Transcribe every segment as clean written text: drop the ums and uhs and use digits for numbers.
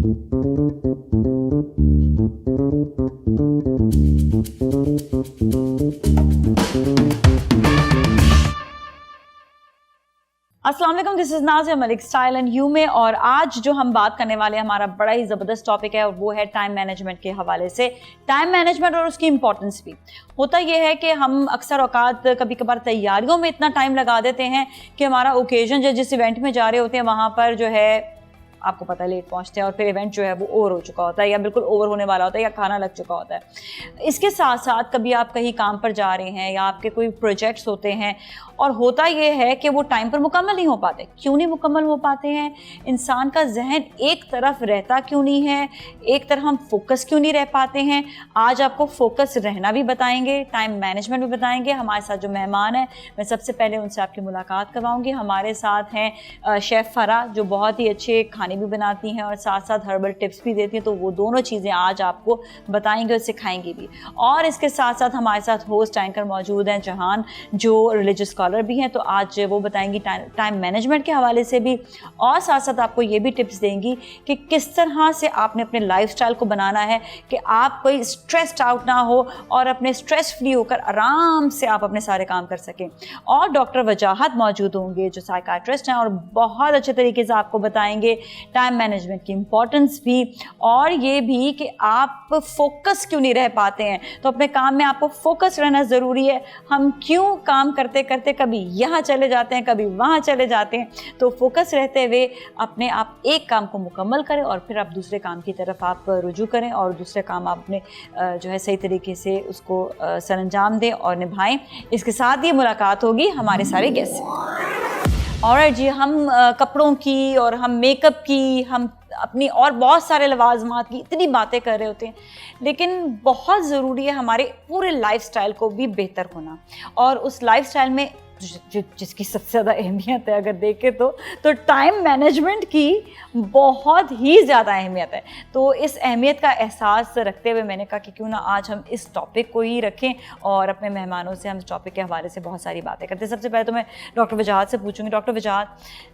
अस्सलाम वालेकुम, this is Nazia Malik style and you में। और आज जो हम बात करने वाले हैं हमारा बड़ा ही ज़बरदस्त टॉपिक है और वो है टाइम मैनेजमेंट के हवाले से। टाइम मैनेजमेंट और उसकी इंपॉर्टेंस भी। होता यह है कि हम अक्सर औकात कभी कभार तैयारियों में इतना टाइम लगा देते हैं कि हमारा ओकेजन जिस इवेंट में जा रहे होते हैं वहाँ पर जो है आपको पता है लेट पहुंचते हैं और फिर इवेंट जो है वो ओवर हो चुका होता है या बिल्कुल ओवर होने वाला होता है या खाना लग चुका होता है। इसके साथ साथ कभी आप कहीं काम पर जा रहे हैं या आपके कोई प्रोजेक्ट्स होते हैं और होता ये है कि वो टाइम पर मुकम्मल नहीं हो पाते। क्यों नहीं मुकम्मल हो पाते हैं? इंसान का जहन एक तरफ रहता क्यों नहीं है, एक तरफ हम फोकस क्यों नहीं रह पाते हैं। आज आपको फोकस रहना भी बताएंगे, टाइम मैनेजमेंट भी बताएंगे। हमारे साथ जो मेहमान हैं मैं सबसे पहले उनसे आपकी मुलाकात करवाऊंगी। हमारे साथ हैं शेफ़ फरा जो बहुत ही अच्छे खाने भी बनाती हैं और साथ साथ हर्बल टिप्स भी देती हैं, तो वो दोनों चीज़ें आज आपको बताएंगे और सिखाएंगी भी। और इसके साथ साथ हमारे साथ होस्ट एंकर मौजूद हैं जहान जो रिलीजियस स्कॉलर भी हैं, तो आज वो बताएंगी टाइम मैनेजमेंट के हवाले से भी। और साथ साथ आपको ये भी टिप्स देंगी कि किस तरह से आपने अपने लाइफस्टाइल को बनाना है कि आप कोई स्ट्रेस्ड आउट ना हो और अपने स्ट्रेस फ्री होकर आराम से आप अपने सारे काम कर सकें। और डॉक्टर वजाहत मौजूद होंगे जो साइकाट्रिस्ट हैं और बहुत अच्छे तरीके से आपको बताएंगे टाइम मैनेजमेंट की इम्पोर्टेंस भी और ये भी कि आप फोकस क्यों नहीं रह पाते हैं। तो अपने काम में आपको फोकस रहना ज़रूरी है। हम क्यों काम करते करते कभी यहाँ चले जाते हैं कभी वहाँ चले जाते हैं, तो फोकस रहते हुए अपने आप एक काम को मुकम्मल करें और फिर आप दूसरे काम की तरफ आप रुजू करें और दूसरे काम आप अपने जो है सही तरीके से उसको सरअंजाम दें और निभाएं। इसके साथ ये मुलाकात होगी हमारे सारे गेस्ट से। और जी हम कपड़ों की और हम मेकअप की, हम अपनी और बहुत सारे लवाजमात की इतनी बातें कर रहे होते हैं, लेकिन बहुत ज़रूरी है हमारे पूरे लाइफस्टाइल को भी बेहतर होना। और उस लाइफस्टाइल में जिसकी सबसे ज़्यादा अहमियत है अगर देखें तो टाइम मैनेजमेंट की बहुत ही ज़्यादा अहमियत है। तो इस अहमियत का एहसास रखते हुए मैंने कहा कि क्यों ना आज हम इस टॉपिक को ही रखें और अपने मेहमानों से हम इस टॉपिक के हवाले से बहुत सारी बातें करते हैं। सबसे पहले तो मैं डॉक्टर वजाहत से पूछूंगी। डॉक्टर वजाहत,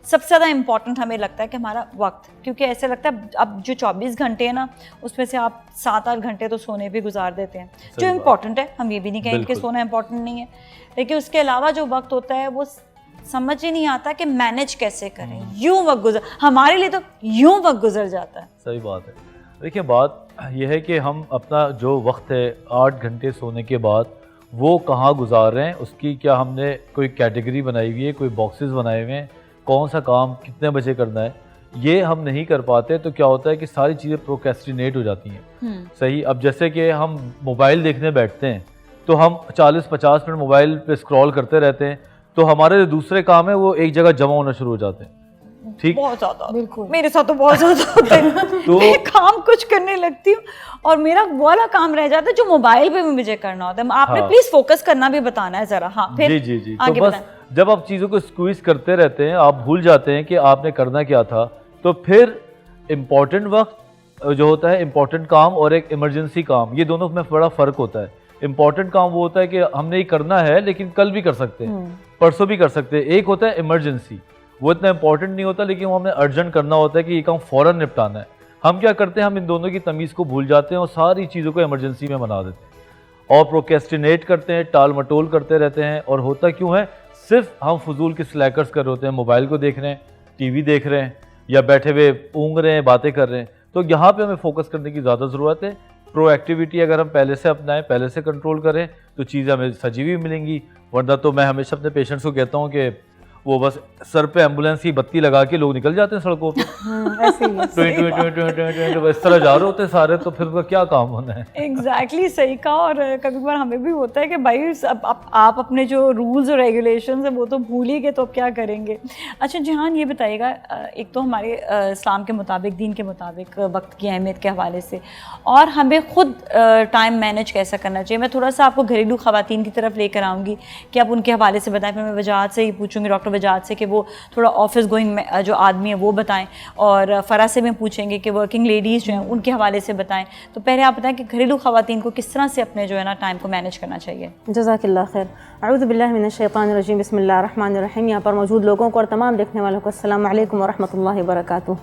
सबसे ज़्यादा इंपॉर्टेंट हमें लगता है कि हमारा वक्त, क्योंकि ऐसे लगता है अब जो 24 घंटे हैं ना उसमें से आप 7-8 घंटे तो सोने भी गुजार देते हैं, जो इम्पॉर्टेंट है। हम ये भी नहीं कहेंगे कि सोना इम्पॉर्टेंट नहीं है, लेकिन उसके अलावा जो वक्त होता है वो समझ ही नहीं आता कि मैनेज कैसे करें। यूं वक्त गुजर, हमारे लिए तो यूं वक्त गुजर जाता है। सही बात है। देखिए बात यह है कि हम अपना जो वक्त है 8 घंटे सोने के बाद वो कहाँ गुजार रहे हैं, उसकी क्या हमने कोई कैटेगरी बनाई हुई है, कोई बॉक्सेस बनाए हुए हैं, कौन सा काम कितने बजे करना है, ये हम नहीं कर पाते। तो क्या होता है कि सारी चीज़ें प्रोक्रेस्टिनेट हो जाती हैं। सही, अब जैसे कि हम मोबाइल देखने बैठते हैं तो हम 40-50 मिनट मोबाइल पे स्क्रॉल करते रहते हैं, तो हमारे जो दूसरे काम है वो एक जगह जमा होना शुरू हो जाते हैं। ठीक, बहुत ज़्यादा, बिल्कुल मेरे साथ तो बहुत ज़्यादा होता है। तो मैं काम कुछ करने लगती हूँ और मेरा वाला काम रह जाता है जो मोबाइल पे भी मुझे करना होता है। आपने प्लीज फोकस करना भी बताना है जरा। हाँ, फिर जी तो बस जब आप चीज़ों को स्क्वीज करते रहते हैं आप भूल जाते हैं कि आपने करना क्या था। तो फिर इम्पोर्टेंट वक्त जो होता है, इम्पोर्टेंट काम और एक इमरजेंसी काम, ये दोनों में बड़ा फ़र्क होता है। इम्पॉर्टेंट काम वो होता है कि हमने ये करना है लेकिन कल भी कर सकते हैं, परसों भी कर सकते हैं। एक होता है इमरजेंसी, वो इतना इंपॉर्टेंट नहीं होता लेकिन वो हमें अर्जेंट करना होता है कि ये काम फ़ौरन निपटाना है। हम क्या करते हैं, हम इन दोनों की तमीज़ को भूल जाते हैं और सारी चीज़ों को इमरजेंसी में बना देते हैं और प्रोक्रेस्टिनेट करते हैं, टाल मटोल करते रहते हैं। और होता क्यों है, सिर्फ हम फजूल के स्लैकर्स कर रहे होते हैं, मोबाइल को देख रहे हैं, टीवी देख रहे हैं या बैठे हुए ऊँग रहे हैं, बातें कर रहे हैं। तो यहाँ पर हमें फोकस करने की ज़्यादा ज़रूरत है। प्रोएक्टिविटी अगर हम पहले से अपनाएं, पहले से कंट्रोल करें तो चीज़ें हमें सजी हुई मिलेंगी। वरना तो मैं हमेशा अपने पेशेंट्स को कहता हूँ कि वो बस सर पे एम्बुलेंस की बत्ती लगा के लोग निकल जाते हैं सड़कों पे, इस तरह जा रहे होते हैं सारे, तो फिर उनका क्या काम होना है। एग्जैक्टली सही कहा। और कभी बार हमें भी होता है कि भाई आप अपने जो रूल्स और रेगुलेशंस है वो तो भूल ही गए, तो अब क्या करेंगे। अच्छा जहान, ये बताइएगा, एक तो हमारे इस्लाम के मुताबिक, दीन के मुताबिक वक्त की अहमियत के हवाले से और हमें खुद टाइम मैनेज कैसा करना चाहिए। मैं थोड़ा सा आपको घरेलू ख़वातीन की तरफ लेकर आऊँगी कि आप उनके हवाले से बताएं। फिर मैं वजाहत से ही पूछूंगी, डॉक्टर वजाहत से, कि वो थोड़ा ऑफिस गोइंग जो आदमी है वो बताएं, और फ़रा से में पूछेंगे कि वर्किंग लेडीज़ जो हैं उनके हवाले से बताएं। तो पहले आप बताएं कि घरेलू ख़वातीन को किस तरह से अपने जो है ना टाइम को मैनेज करना चाहिए। जज़ाकिल्लाह खैर। अऊज़ु बिल्लाहि मिनश शैतानिर रजीम, बिस्मिल्लाहिर रहमानिर रहीम। यहाँ पर मौजूद लोगों को और तमाम देखने वालों को अस्सलामु अलैकुम व रहमतुल्लाहि व बरकातुहू।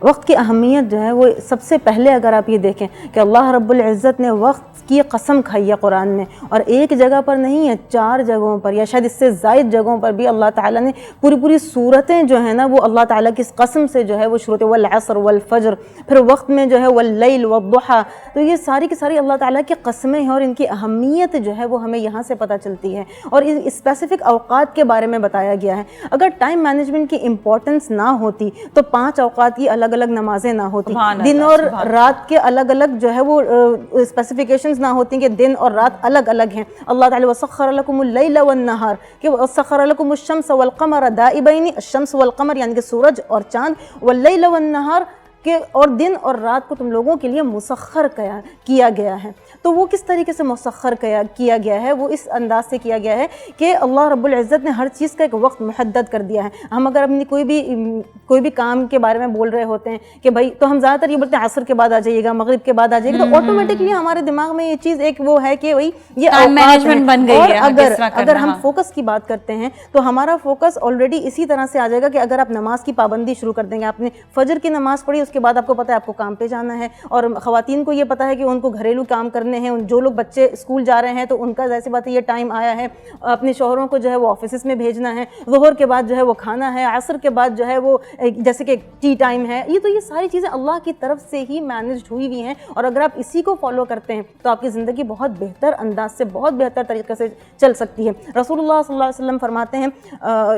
वक्त की अहमियत जो है वो सबसे पहले अगर आप ये देखें कि अल्लाह रब्बुल इज़्ज़त ने वक्त की कसम खाई है कुरान में, और एक जगह पर नहीं है, 4 जगहों पर या शायद इससे ज़ायद जगहों पर भी अल्लाह ताला ने पूरी सूरतें जो है ना वो अल्लाह ताला की इस कसम से जो है वो शुरू होती है, वल असर वल फज्र, फिर वक्त में जो है वल लैल वद्दुहा। तो ये सारी की सारी अल्लाह ताला की कस्में हैं और इनकी अहमियत जो है वो हमें यहाँ से पता चलती है और इस स्पेसिफिक अवकात के बारे में बताया गया है। अगर टाइम मैनेजमेंट की इम्पोर्टेंस ना होती तो 5 अवकात की अलग अलग नमाजें ना होती, दिन और रात के अलग अलग जो है वो स्पेसिफिकेशंस ना होती कि दिन और रात अलग अलग हैं। अल्लाह ताला वसख्खर लकुमुल लैला वन नहार, कि वसख्खर लकुमुश शम्स वल क़मर दाइबैनि, अश-शम्स वल क़मर यानी कि सूरज और चांद, वल लैला वन नहार कि और दिन और रात को तुम लोगों के लिए मुसख्खर किया गया है। तो वो किस तरीके से मुसख्खर किया गया है, वो इस अंदाज से किया गया है कि अल्लाह रब्बुल इज़्ज़त ने हर चीज़ का एक वक्त मुहद्दद कर दिया है। हम अगर अपनी कोई भी काम के बारे में बोल रहे होते हैं कि भाई, तो हम ज़्यादातर ये बोलते हैं असर के बाद आ जाइएगा, मगरिब के बाद आ जाइएगा, तो ऑटोमेटिकली हमारे दिमाग में ये चीज़ एक वो है कि भाई ये मैनेजमेंट बन गई है। अगर हम फोकस की बात करते हैं तो हमारा फोकस ऑलरेडी इसी तरह से आ जाएगा कि अगर आप नमाज की पाबंदी शुरू कर देंगे, आपने फजर की नमाज पढ़ी, उसके बाद आपको पता है आपको काम पे जाना है, और ख़वातीन को ये पता है कि उनको घरेलू काम करने हैं, जो लोग बच्चे स्कूल जा रहे हैं तो उनका जैसी बात है ये टाइम आया है, अपने शोहरों को जो है वो ऑफिस में भेजना है, ज़ोहर के बाद जो है वो खाना है, असर के बाद जो है वो जैसे कि टी टाइम है। ये सारी चीज़ें अल्लाह की तरफ से ही मैनेज हुई हुई हैं, और अगर आप इसी को फॉलो करते हैं तो आपकी ज़िंदगी बहुत बेहतर अंदाज से, बहुत बेहतर तरीके से चल सकती है। रसूलुल्लाह सल्लल्लाहु अलैहि वसल्लम फरमाते हैं,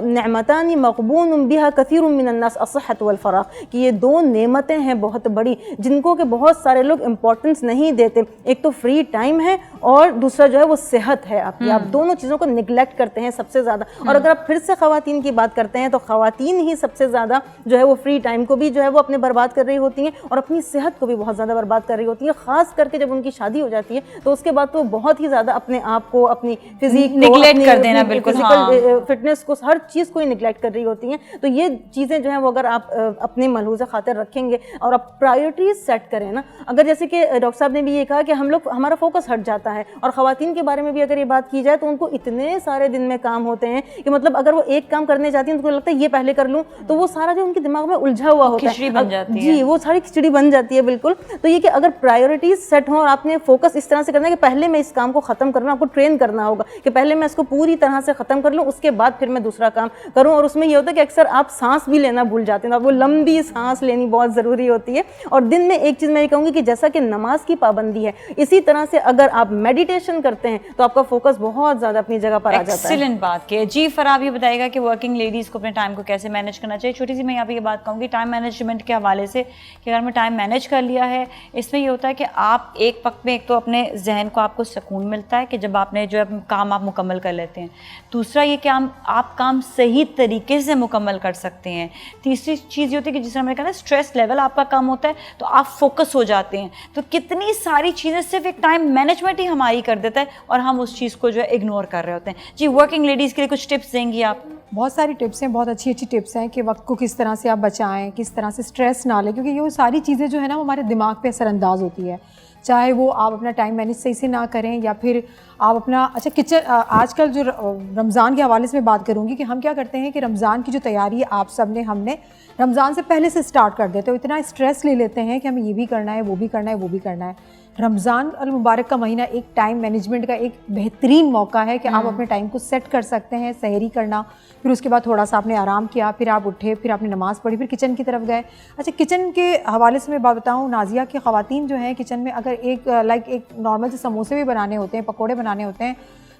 नेमतानी मक़बून बिहा कसीरुम मिनन नास अस्सहत वल फराग़, कि ये 2 नेमतें हैं बहुत बड़ी जिनको कि बहुत सारे लोग इंपॉर्टेंस नहीं देते। एक तो फ्री टाइम है और दूसरा जो है वो सेहत है आपकी। आप दोनों चीज़ों को निगलेक्ट करते हैं सबसे ज़्यादा। और अगर आप फिर से ख़वातीन की बात करते हैं तो ख़वातीन ही सबसे ज़्यादा जो है वो फ्री टाइम को भी जो है वो अपने बर्बाद कर रही होती हैं और अपनी सेहत को भी बहुत ज़्यादा बर्बाद कर रही होती है। ख़ास करके जब उनकी शादी हो जाती है तो उसके बाद तो बहुत ही ज़्यादा अपने आप को, अपनी फिजिक निगलेक्ट कर देना, बिल्कुल फिजिकल फिटनेस को, हर चीज़ को ही निगलेक्ट कर रही होती हैं। तो ये चीज़ें जो है वो अगर आप अपने मलहूज़ा खातिर रखेंगे और आप प्रायोरिटीज सेट करें ना, अगर जैसे कि डॉक्टर साहब ने भी ये कहा कि हमारा फोकस हट जाता है, और ख़वातीन के बारे में भी अगर ये बात की जाए तो उनको इतने सारे दिन में काम होते हैं कि मतलब अगर वो एक काम करने जाती हैं तो उनको लगता है ये पहले कर लूँ, तो वो सारा जो उनके दिमाग में उलझा हुआ होता है, खिचड़ी बन जाती है। जी, वो सारी खिचड़ी बन जाती है, बिल्कुल। तो ये कि अगर प्रायोरिटीज सेट हो और आपने फोकस इस तरह से करना है कि पहले मैं इस काम को ख़त्म करना, आपको ट्रेन करना होगा कि पहले मैं इसको पूरी तरह से ख़त्म कर लूँ, उसके बाद फिर मैं दूसरा काम करूँ। और उसमें ये होता है कि अक्सर आप सांस भी लेना भूल जाते हैं, तो वो लंबी सांस लेनी बहुत ज़रूरी होती है। और दिन में एक चीज़ मैं ये कहूँगी कि जैसा कि नमाज की पाबंदी है, इसी तरह से अगर आप मेडिटेशन करते हैं तो आपका फोकस बहुत ज़्यादा अपनी जगह पर आ जाता है। एक्सीलेंट बात की जी। फराब ये बताएगा कि वर्किंग लेडीज़ को अपने टाइम को कैसे मैनेज करना चाहिए। छोटी सी मैं यहाँ पे ये बात कहूँगी टाइम मैनेजमेंट के हवाले से कि अगर मैं टाइम मैनेज कर लिया है, इसमें ये होता है कि आप एक वक्त में एक तो अपने जहन को आपको सुकून मिलता है कि जब आपने जो है काम आप मुकम्मल कर लेते हैं। दूसरा ये कि आप काम सही तरीके से मुकम्मल कर सकते हैं। तीसरी चीज़ ये होती है कि जिस तरह मैंने कहा ना, स्ट्रेस लेवल आपका कम होता है तो आप फोकस हो जाते हैं। तो कितनी सारी चीज़ें सिर्फ एक टाइम मैनेजमेंट ही हमारी कर देता है और हम उस चीज़ को जो है इग्नोर कर रहे होते हैं। जी, वर्किंग लेडीज़ के लिए कुछ टिप्स देंगी आप? बहुत सारी टिप्स हैं, बहुत अच्छी टिप्स हैं कि वक्त को किस तरह से आप बचाएं, किस तरह से स्ट्रेस ना लें, क्योंकि ये सारी चीज़ें जो है ना वो हमारे दिमाग पे असरअंदाज होती है। चाहे वो आप अपना टाइम मैनेज सही से ना करें या फिर आप अपना किचन, आजकल जो रमज़ान के हवाले से मैं बात करूँगी कि हम क्या करते हैं कि रमज़ान की जो तैयारी है आप सब ने, हमने रमज़ान से पहले से स्टार्ट कर देते हो, इतना स्ट्रेस ले लेते हैं कि हमें ये भी करना है, वो भी करना है, वो भी करना है। रमज़ान अल मुबारक का महीना एक टाइम मैनेजमेंट का एक बेहतरीन मौका है कि आप अपने टाइम को सेट कर सकते हैं। सहरी करना, फिर उसके बाद थोड़ा सा आपने आराम किया, फिर आप उठे, फिर आपने नमाज़ पढ़ी, फिर किचन की तरफ गए। अच्छा, किचन के हवाले से मैं बात बताऊँ नाज़िया कि ख़वातीन जो हैं किचन में अगर एक नॉर्मल से समोसे भी बनाने होते हैं, पकोड़े बनाने होते हैं,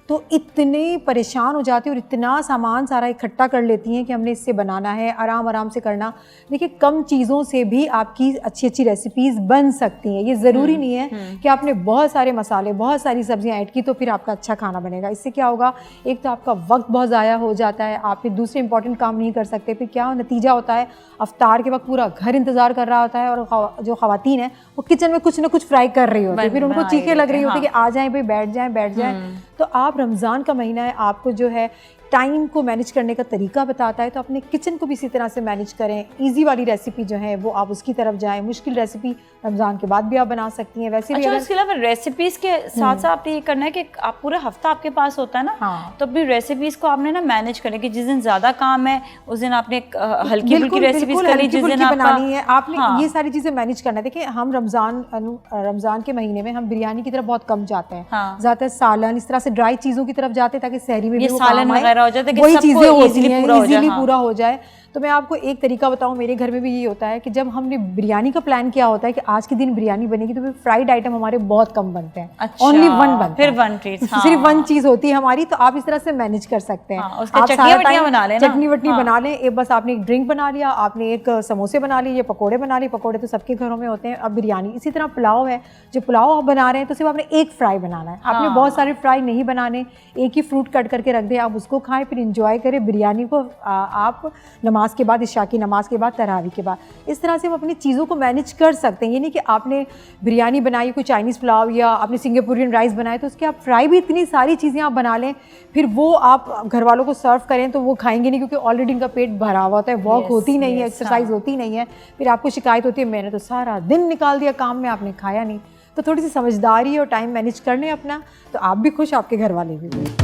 तो इतने परेशान हो जाती हैं और इतना सामान सारा इकट्ठा कर लेती हैं कि हमने इससे बनाना है, आराम आराम से करना। देखिए, कम चीज़ों से भी आपकी अच्छी अच्छी रेसिपीज़ बन सकती हैं। ये ज़रूरी नहीं है कि आपने बहुत सारे मसाले, बहुत सारी सब्जियां ऐड की तो फिर आपका अच्छा खाना बनेगा। इससे क्या होगा, एक तो आपका वक्त बहुत ज़ाया हो जाता है, आप फिर दूसरे इंपॉर्टेंट काम नहीं कर सकते। फिर क्या नतीजा होता है, अफ्तार के वक्त पूरा घर इंतज़ार कर रहा होता है और जो ख़वातीन हैं वो किचन में कुछ ना कुछ फ्राई कर रही होती है, फिर उनको चीखें लग रही होती है कि आ जाएँ भाई, बैठ जाएँ। तो आप रमज़ान का महीना है, आपको जो है टाइम को मैनेज करने का तरीका बताता है, तो अपने किचन को भी इसी तरह से मैनेज करें। इजी वाली रेसिपी जो है वो आप उसकी तरफ जाएं, मुश्किल रेसिपी रमज़ान के बाद भी आप बना सकती हैं। वैसे भी अच्छा, अगर उसके अलावा रेसिपीज के साथ साथ आपने ये करना है कि आप पूरा हफ्ता आपके पास होता है ना, हाँ। तो अपनी रेसिपीज को आपने ना मैनेज करें कि जिस दिन ज्यादा काम है उस दिन आपने हल्की फुल्की रेसिपीज कर ली, जिस दिन बनानी है आपने हाँ। ये सारी चीजें मैनेज करना है। देखिए हम रमजान के महीने में हम बिरयानी की तरफ बहुत कम जाते हैं, हाँ। ज्यादातर सालन इस तरह से ड्राई चीजों की तरफ जाते हैं ताकि सहरी में भी ये वो सालन काम आए, वगैरह हो जाता है कि वही सबको चीजें होती easily हैं, पूरा हो जाए, इजीली हाँ। पूरा हो जाए। तो मैं आपको एक तरीका बताऊं, मेरे घर में भी ये होता है कि जब हमने बिरयानी का प्लान किया होता है कि आज के दिन बिरयानी बनेगी, तो फिर फ्राइड आइटम हमारे बहुत कम बनते हैं, अच्छा, ओनली वन बनता फिर है, one treat, हाँ। सिर्फ वन चीज होती है हमारी। तो आप इस तरह से मैनेज कर सकते हैं। हाँ, उसका आप चटनी सारा वटनियाँ time बना लें ना। चटनी वटनी हाँ। बना लें, एक बस आपने एक ड्रिंक बना लिया, आपने एक समोसे बना लिए, ये पकोड़े बना लिए। पकोड़े तो सबके घरों में होते हैं। अब बिरयानी इसी तरह पुलाव है, जो पुलाव आप बना रहे हैं तो सिर्फ आपने एक फ्राई बनाना है, आपने हाँ। बहुत सारे फ्राई नहीं बनाने। एक ही फ्रूट कट करके रख दें, आप उसको खाएं, फिर इंजॉय करें बिरयानी को। आप नमाज के बाद, इशा की नमाज के बाद, तरावी के बाद, इस तरह से आप अपनी चीज़ों को मैनेज कर सकते हैं। ये नहीं कि आपने बिरयानी बनाई, कोई चाइनीज़ पुलाव या आपने सिंगापुरियन राइस बनाए तो उसके आप फ्राई भी इतनी सारी चीज़ें आप बना लें, फिर वो आप घर वालों को सर्व करें तो वो खाएंगे नहीं, क्योंकि ऑलरेडी उनका पेट भरा हुआ होता है, वॉक होती नहीं है, एक्सरसाइज होती नहीं है। फिर आपको शिकायत होती है मैंने तो सारा दिन निकाल दिया काम में, आपने खाया नहीं। तो थोड़ी सी समझदारी और टाइम मैनेज कर लें अपना, तो आप भी खुश, आपके घर वाले भी।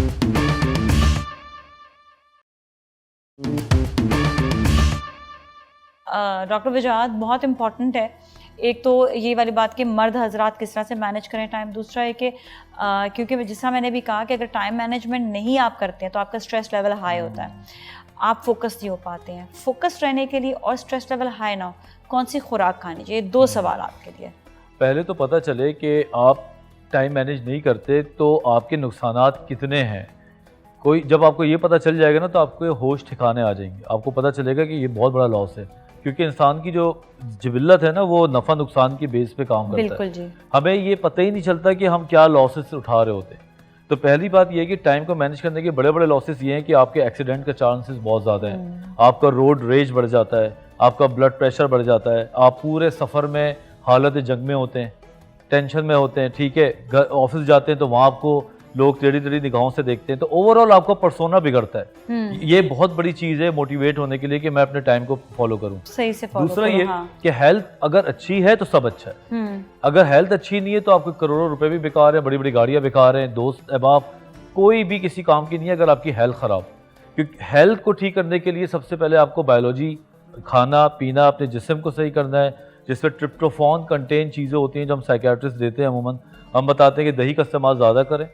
डॉक्टर वजाहत, बहुत इम्पॉर्टेंट है एक तो ये वाली बात कि मर्द हजरात किस तरह से मैनेज करें टाइम। दूसरा है कि क्योंकि जिसका मैंने भी कहा कि अगर टाइम मैनेजमेंट नहीं आप करते हैं तो आपका स्ट्रेस लेवल हाई होता है, आप फोकस नहीं हो पाते हैं। फोकस रहने के लिए और स्ट्रेस लेवल हाई ना हो, कौन सी खुराक खानी चाहिए? 2 सवाल आपके लिए। पहले तो पता चले कि आप टाइम मैनेज नहीं करते तो आपके नुकसानात कितने हैं। जब आपको ये पता चल जाएगा ना तो आपको होश ठिकाने आ जाएंगे, आपको पता चलेगा कि ये बहुत बड़ा लॉस है। क्योंकि इंसान की जो जिबिल्लत है ना वो नफ़ा नुकसान की बेस पे काम करता है। बिल्कुल जी। हमें ये पता ही नहीं चलता कि हम क्या लॉसेस उठा रहे होते हैं। तो पहली बात ये है कि टाइम को मैनेज करने के बड़े बड़े लॉसेस ये हैं कि आपके एक्सीडेंट का चांसेस बहुत ज़्यादा हैं, आपका रोड रेज बढ़ जाता है, आपका ब्लड प्रेशर बढ़ जाता है, आप पूरे सफ़र में हालत जंग में होते हैं, टेंशन में होते हैं। ठीक है, घर ऑफिस जाते हैं तो वहाँ आपको लोग टेढ़ी टेढ़ी निगाहों से देखते हैं, तो ओवरऑल आपका पर्सोना बिगड़ता है। ये बहुत बड़ी चीज़ है मोटिवेट होने के लिए कि मैं अपने टाइम को फॉलो करूं। सही से फॉलो दूसरा करो, ये हाँ। कि हेल्थ अगर अच्छी है तो सब अच्छा है, अगर हेल्थ अच्छी नहीं है तो आपके करोड़ों रुपए भी बेकार है, बड़ी बड़ी गाड़ियां बेकार हैं, दोस्त अहबाब कोई भी किसी काम की नहीं है अगर आपकी हेल्थ ख़राब। क्योंकि हेल्थ को ठीक करने के लिए सबसे पहले आपको बायोलॉजी, खाना पीना, अपने जिस्म को सही करना है, जिसमें ट्रिप्टोफान कंटेन चीज़ें होती हैं जो हम साइकियाट्रिस्ट देते हैं। अमूमन हम बताते हैं कि दही का इस्तेमाल ज़्यादा करें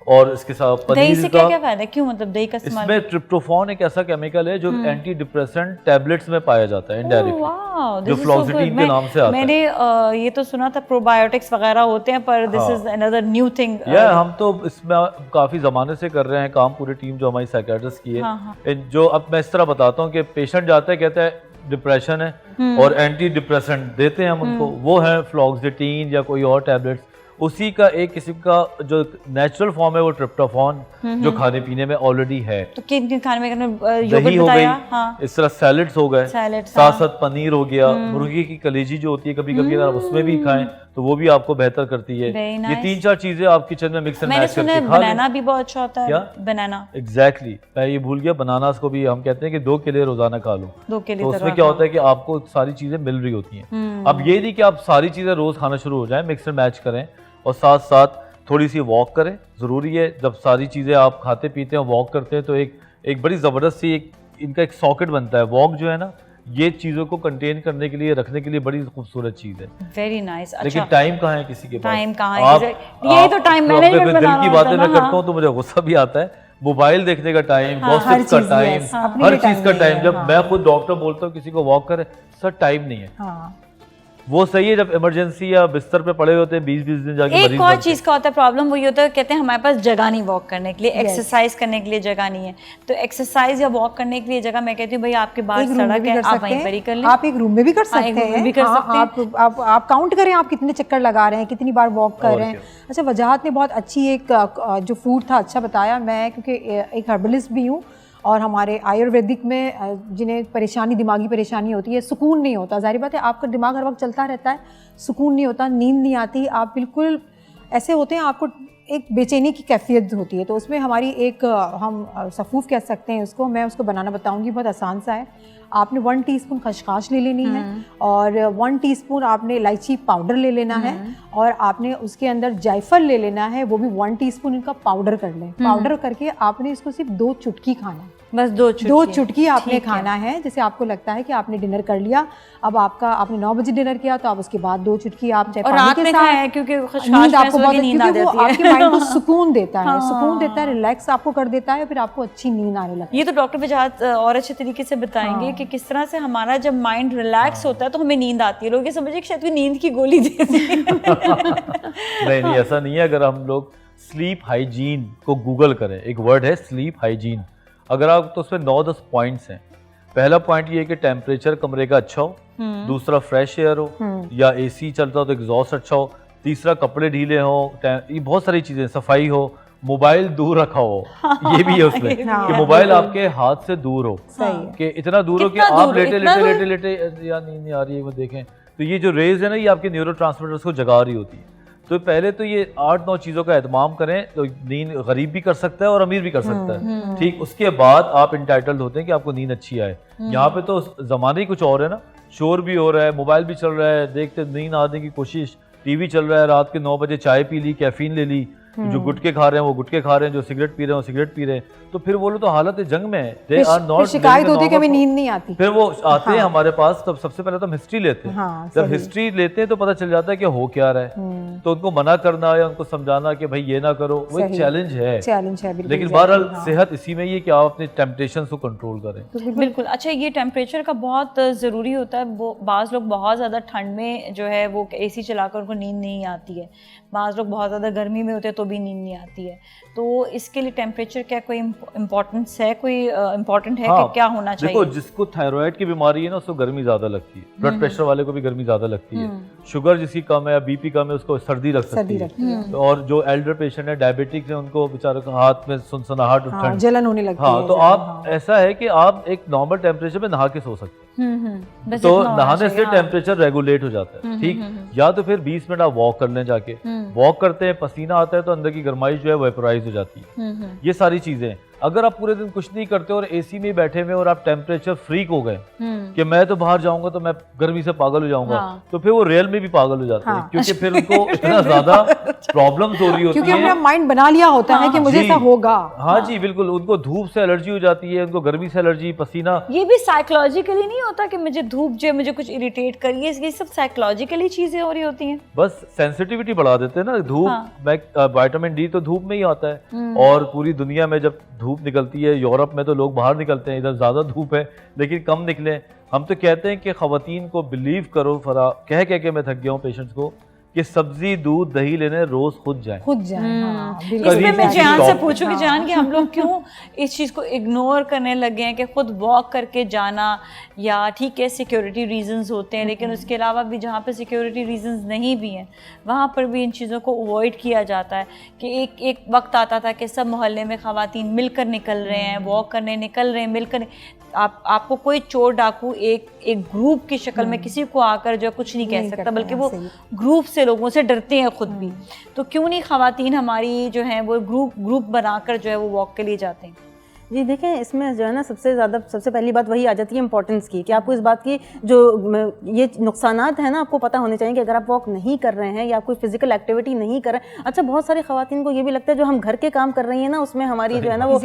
और इसके साथ दही पनीर से का। क्या फायदा है? क्यों, मतलब दही का इस्तेमाल? इसमें ट्रिप्टोफान एक ऐसा केमिकल है जो एंटी डिप्रेसेंट टैबलेट्स में पाया जाता है इनडायरेक्टली, जो फ्लोक्सिटीन के नाम से आता है। मैंने ये तो सुना था प्रोबायोटिक्स वगैरह होते हैं, पर this is another new thing. हम तो इसमें काफ़ी ज़माने से कर रहे हैं काम, पूरी टीम जो हमारी साइकियाट्रिस्ट की है। जो अब मैं इस तरह बताता हूँ कि पेशेंट जाता है, कहता है डिप्रेशन है और एंटी डिप्रेसेंट देते हैं हम उनको, वो है फ्लोक्सिटीन या कोई और टैबलेट्स। उसी का एक किस्म का जो नेचुरल फॉर्म है वो ट्रिप्टोफान, जो खाने पीने में ऑलरेडी है। तो किन किन खाने में दही योगर्ट हो गई, बताया, हाँ। इस तरह सैलेड्स हो गए, सैलेड्स, साथ हाँ। साथ पनीर हो गया, मुर्गी की कलेजी जो होती है कभी कभी अगर आप उसमें भी खाएं तो वो भी आपको बेहतर करती है। Very ये nice। 3-4 चीजें आप किचन में मिक्स एंड मैंने मैच सुना करके है खा लें। बनाना भी बहुत अच्छा होता है। क्या? बनाना। एग्जैक्टली, मैं ये भूल गया, बनानास को भी हम कहते हैं कि 2 केले रोजाना खा लो। 2 केले तो उसमें क्या होता है कि आपको सारी चीजें मिल रही होती हैं। अब ये नहीं कि आप सारी चीजें रोज खाना शुरू हो जाए, मिक्स एंड मैच करें और साथ साथ थोड़ी सी वॉक करें, ज़रूरी है। जब सारी चीज़ें आप खाते पीते हैं, वॉक करते हैं तो एक बड़ी ज़बरदस्त सी इनका एक सॉकेट बनता है। वॉक जो है ना, ये चीज़ों को कंटेन करने के लिए, रखने के लिए बड़ी खूबसूरत चीज़ है। Very nice. लेकिन अच्छा, टाइम कहाँ है किसी के पास? टाइम कहाँ है? यही तो टाइम मैनेजमेंट दिल की बातें मैं करता हूँ तो मुझे गुस्सा भी आता है। मोबाइल देखने का टाइम, गॉसिप्स का टाइम, हर चीज़ का टाइम। जब मैं खुद डॉक्टर बोलता हूँ किसी को वॉक करे, सर टाइम नहीं है। वो सही है जब इमरजेंसी या बिस्तर पे पड़े होते हैं 20-20 दिन जाके मरीज एक और चीज़ का होता है प्रॉब्लम, वही होता है कहते हैं हमारे पास जगह नहीं वॉक करने के लिए, एक्सरसाइज करने के लिए जगह नहीं है। तो एक्सरसाइज या वॉक करने के लिए जगह, मैं कहती हूँ भाई आपके बाहर सड़क है, आप वहीं पर ही कर लें। आप एक रूम में भी कर सकते हैं, आप काउंट करें आप कितने चक्कर लगा रहे हैं, कितनी बार वॉक कर रहे हैं। अच्छा, वजाहत ने बहुत अच्छी एक जो फूड था अच्छा बताया। मैं क्योंकि एक हर्बलिस्ट भी हूँ और हमारे आयुर्वेदिक में जिन्हें परेशानी, दिमागी परेशानी होती है, सुकून नहीं होता, जाहिर बात है आपका दिमाग हर वक्त चलता रहता है, सुकून नहीं होता, नींद नहीं आती, आप बिल्कुल ऐसे होते हैं, आपको एक बेचैनी की कैफियत होती है। तो उसमें हमारी एक हम सफ़ूफ कह सकते हैं उसको, मैं उसको बनाना बताऊंगी, बहुत आसान सा है। आपने 1 टीस्पून खसखस ले लेनी है और 1 टीस्पून आपने इलायची पाउडर ले लेना है और आपने उसके अंदर जायफल ले लेना है, वो भी 1 टीस्पून इनका पाउडर कर लें। पाउडर करके आपने इसको सिर्फ 2 चुटकी खाना है, बस 2 चुटकी आपने खाना है। जैसे आपको लगता है कि आपने डिनर कर लिया, अब आपने 9 बजे डिनर किया तो आप उसके बाद 2 चुटकी आप चाहे पानी के साथ, है क्योंकि नींद आपको बहुत, क्योंकि वो आपके माइंड को सुकून देता है, सुकून देता है, रिलैक्स आपको कर देता है, फिर आपको अच्छी नींद आने लगती है। ये तो डॉक्टर वजाहत और अच्छे तरीके से बताएंगे कि किस तरह से हमारा जब माइंड रिलैक्स होता है तो हमें नींद आती है। लोग ये समझे कि शायद कोई नींद की गोली दे दी। नहीं, ऐसा नहीं है। अगर हम लोग स्लीप हाइजीन को गूगल करें, एक वर्ड है स्लीप हाइजीन, अगर आप तो उसमें 9-10 पॉइंट्स हैं। पहला पॉइंट ये है कि टेम्परेचर कमरे का अच्छा हो, दूसरा फ्रेश एयर हो या एसी चलता हो तो एग्जॉस्ट अच्छा हो, तीसरा कपड़े ढीले हो, ये बहुत सारी चीजें, सफाई हो, मोबाइल दूर रखा हो, ये भी है उसमें कि मोबाइल आपके हाथ से दूर हो, कि इतना दूर हो कि आप लेटे या नींद नहीं आ रही है वो देखें तो ये जो रेज है ना, ये आपके न्यूरोट्रांसमीटर्स को जगा रही होती है। तो पहले तो ये 8-9 चीज़ों का एहतमाम करें तो नींद गरीब भी कर सकता है और अमीर भी कर सकता है, ठीक। उसके बाद आप इंटाइटल्ड होते हैं कि आपको नींद अच्छी आए। यहाँ पे तो ज़माना ही कुछ और है ना, शोर भी हो रहा है, मोबाइल भी चल रहा है, देखते नींद आने की कोशिश, टीवी चल रहा है, रात के 9 बजे चाय पी ली, कैफीन ले ली, जो गुटके खा रहे हैं वो गुटके खा रहे हैं, जो सिगरेट पी रहे हैं वो सिगरेट पी रहे हैं, तो फिर वो लोग तो हालत जंग में है। दे आर नॉट, शिकायत होती है कि हमें नींद नहीं आती, फिर वो आते हैं हमारे पास, तब सबसे पहले तो हम हिस्ट्री लेते हैं। जब हिस्ट्री लेते हैं तो पता चल जाता है कि हो क्या रहा है, तो उनको मना करना या उनको समझाना कि भाई ये ना करो, वो एक चैलेंज है। लेकिन बहरहाल सेहत इसी में ये कि आप अपने टेम्पटेशन को कंट्रोल करें। बिल्कुल। अच्छा, ये टेम्परेचर का बहुत ज़रूरी होता है। बाज़ लोग बहुत ज़्यादा ठंड में जो है वो एसी चलाकर उनको नींद नहीं आती है, बाज़ लोग बहुत ज़्यादा गर्मी में होते हैं तो भी नींद नहीं आती है। तो इसके लिए टेम्परेचर क्या कोई इम्पोर्टेंस है, कोई इम्पोर्टेंट है कि क्या होना चाहिए? देखो, जिसको थायराइड की बीमारी है ना उसको गर्मी ज्यादा लगती है, ब्लड प्रेशर वाले को भी गर्मी ज्यादा लगती है, शुगर जिसकी कम है या बीपी कम है उसको सर्दी लग सकती है, और जो एल्डर पेशेंट है, डायबिटिक है, उनको बेचारों को हाथ में सुनसनाहट, जलन होने लगती है। तो आप ऐसा है कि आप एक नॉर्मल टेम्परेचर में नहा के सो सकते हैं, तो नहाने से टेम्परेचर रेगुलेट हो जाता है, ठीक। या तो फिर 20 मिनट आप वॉक कर लें, जाके वॉक करते हैं, पसीना आता है तो अंदर की गर्माइश जो है वेपोराइज हो जाती है। ये सारी चीजें, अगर आप पूरे दिन कुछ नहीं करते और एसी में बैठे हुए और आप टेम्परेचर फ्रीक हो गए कि मैं तो बाहर जाऊंगा तो मैं गर्मी से पागल हो जाऊंगा, तो फिर वो रियल में भी पागल हो जाते हैं, क्योंकि फिर उनको इतना ज्यादा प्रॉब्लम्स हो रही होती है, क्योंकि हमने माइंड बना लिया होता है कि मुझे ऐसा होगा। हाँ जी, बिल्कुल। उनको धूप से एलर्जी हो जाती है, उनको गर्मी से एलर्जी, पसीना। ये भी साइकोलॉजिकली नहीं होता कि मुझे धूप जो मुझे कुछ इरिटेट करिए, ये सब साइकोलॉजिकली चीजें हो रही होती हैं, बस सेंसिटिविटी बढ़ा देते हैं ना धूप। विटामिन डी तो धूप में ही आता है, और पूरी दुनिया में जब धूप निकलती है, यूरोप में तो लोग बाहर निकलते हैं, इधर ज़्यादा धूप है लेकिन कम निकलें। हम तो कहते हैं कि ख़वातीन को बिलीव करो, कह के मैं थक गया हूँ पेशेंट्स को, कि सब्जी दूध दही लेने रोज खुद जाएं। इसमें मैं जान से पूछूंगी, जान कि हम लोग क्यों इस चीज़ को इग्नोर करने लगे हैं कि खुद वॉक करके जाना, या ठीक है सिक्योरिटी रीजंस होते हैं, लेकिन उसके अलावा भी जहाँ पे सिक्योरिटी रीजंस नहीं भी हैं वहाँ पर भी इन चीज़ों को अवॉइड किया जाता है। कि एक वक्त आता था कि सब मोहल्ले में ख़वातीन मिलकर निकल रहे हैं, वॉक करने निकल रहे हैं, मिलकर। आपको कोई चोर डाकू एक ग्रुप की शक्ल में किसी को आकर जो कुछ नहीं कह सकता, बल्कि वो ग्रुप से लोगों से डरते हैं खुद भी। तो क्यों नहीं ख़वातीन हमारी जो है वो ग्रुप बनाकर जो है वो वॉक के लिए जाते हैं? जी देखें, इसमें जो है ना सबसे पहली बात वही आ जाती है इंपॉर्टेंस की, कि आपको इस बात की जो ये नुकसानात है ना आपको पता होने चाहिए कि अगर आप वॉक नहीं कर रहे हैं या कोई फिजिकल एक्टिविटी नहीं कर रहे हैं। अच्छा, बहुत सारी ख़वातीन को ये भी लगता है जो हम घर के काम कर रही है ना उसमें हमारी जो है ना वो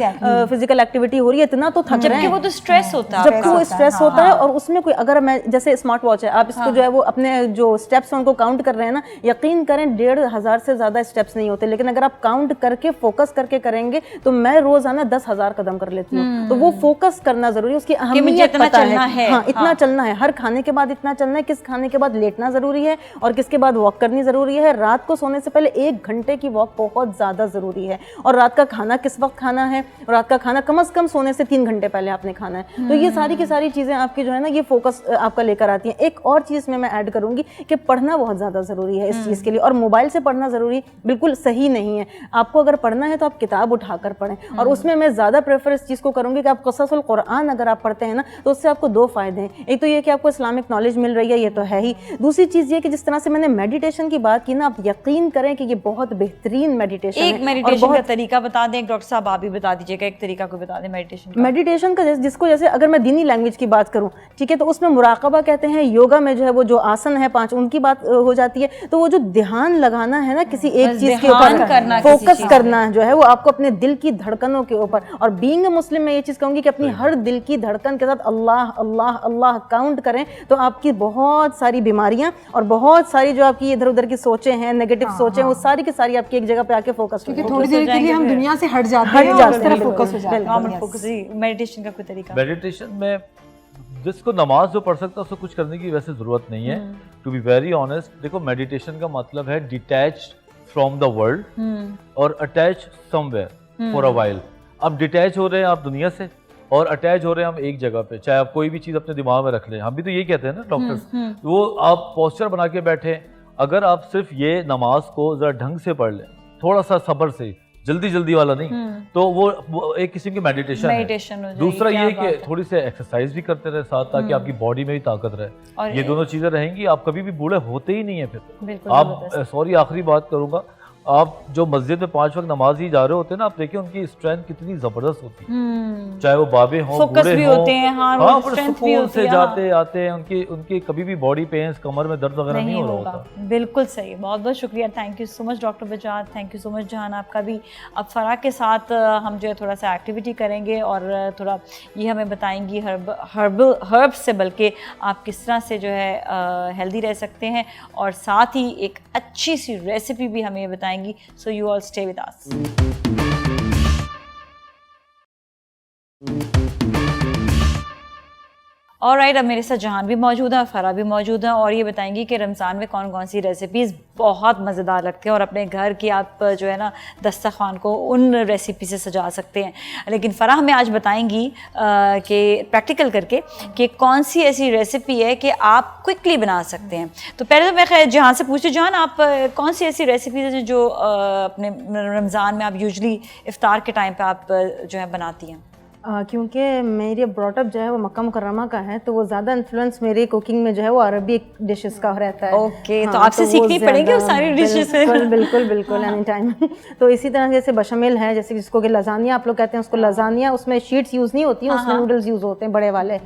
फिजिकल एक्टिविटी हो रही है, इतना तो थक रहे हैं, वो तो स्ट्रेस होता है, जबकि वो स्ट्रेस होता है। और उसमें कोई, अगर मैं जैसे स्मार्ट वॉच है, आप इसको जो है वो अपने जो स्टेप्स उनको काउंट कर रहे हैं ना, यकीन करें 1500 से ज़्यादा स्टेप्स नहीं होते, लेकिन अगर आप काउंट करके फोकस करके करेंगे तो मैं रोज़ाना 10,000 कदम कर लेती हूँ। तो वो फोकस करना जरूरी है, उसकी अहमियत पता है। हाँ, इतना चलना है, हर खाने के बाद इतना चलना है, किस खाने के बाद लेटना जरूरी है और किसके बाद वॉक करनी जरूरी है। रात को सोने से पहले 1 घंटे की वॉक बहुत ज्यादा जरूरी है, और रात का खाना किस वक्त खाना है, रात का खाना कम से कम सोने से 3 घंटे पहले आपने खाना है। तो ये सारी की सारी चीजें आपकी जो है ना ये फोकस आपका लेकर आती है। एक और चीज में मैं ऐड करूंगी कि पढ़ना बहुत ज्यादा जरूरी है इस चीज के लिए, और मोबाइल से पढ़ना जरूरी बिल्कुल सही नहीं है। आपको अगर पढ़ना है तो आप किताब उठाकर पढ़ें, और उसमें मैं ज्यादा प्रेफर प्रेफर इस चीज़ को करूँगी कि आप क़ससुल कुरान अगर आप पढ़ते हैं ना तो उससे आपको दो फ़ायदे हैं। एक तो ये कि आपको इस्लामिक नॉलेज मिल रही है, ये तो है ही। दूसरी चीज़ ये कि जिस तरह से मैंने मेडिटेशन की बात की ना, आप यकीन करें कि ये बहुत बेहतरीन मेडिटेशन है। एक मेडिटेशन का तरीका बता दें, एक डॉक्टर साहब आप भी बता दीजिएगा, एक तरीका को बता दें मेडिटेशन का। जिसको जैसे अगर मैं दीनी लैंग्वेज की बात करूं, ठीक है, तो उसमें मुराकबा कहते हैं। योगा में जो है वो जो आसन है 5 उनकी बात हो जाती है। तो वो जो ध्यान लगाना है ना किसी एक चीज के ऊपर, फोकस करना जो है वो आपको अपने दिल की धड़कनों के ऊपर। और बीइंग मुस्लिम मैं ये चीज़ कहूँगी कि अपनी हर दिल की धड़कन के साथ अल्लाह अल्लाह अल्लाह काउंट करें तो आपकी बहुत सारी बीमारियां और बहुत सारी जो आपकी इधर उधर की सोचें हैं, नेगेटिव सोचें, वो सारी की सारी आपकी एक जगह पे आके फोकस हो थोड़ी देर के लिए हम दुनिया से हट जाते हैं और उस तरफ फोकस हो जाते हैं। मेडिटेशन का कोई तरीका? मेडिटेशन में जिसको नमाज जो पढ़ सकता है उसको कुछ करने की वैसे ज़रूरत नहीं है। टू बी वेरी ऑनेस्ट, देखो मेडिटेशन का मतलब है डिटैच्ड फ्रॉम द वर्ल्ड और attach somewhere for a while. अब डिटैच हो रहे हैं आप दुनिया से और अटैच हो रहे हैं हम एक जगह पे। चाहे आप कोई भी चीज़ अपने दिमाग में रख लें, हम भी तो यही कहते हैं ना डॉक्टर्स, वो आप पोस्चर बना के बैठे। अगर आप सिर्फ ये नमाज को ज़रा ढंग से पढ़ लें, थोड़ा सा सब्र से, जल्दी जल्दी वाला नहीं, तो वो एक किस्म की मेडिटेशन है। दूसरा ये कि थोड़ी सी एक्सरसाइज भी करते रहे साथ, ताकि आपकी बॉडी में भी ताकत रहे। ये दोनों चीज़ें रहेंगी, आप कभी भी बूढ़े होते ही नहीं है। फिर आप सॉरी आखिरी बात करूँगा, आप जो मस्जिद में 5 वक्त नमाज ही जा रहे होते हैं ना, आप देखिए उनकी स्ट्रेंथ कितनी जबरदस्त होती है। चाहे वो बाबे हों, बूढ़े हों, होते हैं, हाँ, सुकून से जाते आते हैं। उनकी कभी भी बॉडी पेन्स, कमर में दर्द वगैरह नहीं हो रहा होता। बिल्कुल सही, बहुत बहुत शुक्रिया। Thank you so much doctor Bajaj, thank you so much जहान आपका भी। अब फराह के साथ हम जो है थोड़ा सा एक्टिविटी करेंगे और थोड़ा ये हमें बताएंगी हर्ब से बल्कि आप किस तरह से जो है हेल्दी रह सकते हैं, और साथ ही एक अच्छी सी रेसिपी भी हमें बताएंगी। So you all stay with us. Alright, अब मेरे साथ जहान भी मौजूद है और फरा भी मौजूद है और ये बताएंगी कि रमज़ान में कौन कौन सी रेसिपीज़ बहुत मज़ेदार लगती हैं और अपने घर की आप जो है ना दस्तरखान को उन रेसिपी से सजा सकते हैं। लेकिन फरा हमें आज बताएंगी कि प्रैक्टिकल करके कि कौन सी ऐसी रेसिपी है कि आप क्विकली बना सकते हैं। तो पहले तो मैं खैर जहान से पूछती, जहान आप कौन सी ऐसी रेसिपीज़ हैं जो अपने रमज़ान में आप यूजली इफ्तार के टाइम पर आप जो है बनाती हैं? क्योंकि मेरी ब्रॉटअप जो है वो मक्का मुकर्रमा का है, तो वो ज़्यादा इन्फ्लुएंस मेरी कुकिंग में जो है वो अरबी डिशेस का रहता है। ओके, तो आपसे सीखनी पड़ेगी वो सारी डिशेस। बिल्कुल बिल्कुल एनी टाइम। तो इसी तरह जैसे बशमेल है, जैसे जिसको कि लजानिया आप लोग कहते हैं, उसको लजानिया, उसमें शीट्स यूज़ नहीं होती हैं, उसमें नूडल्स यूज़ होते हैं बड़े वाले।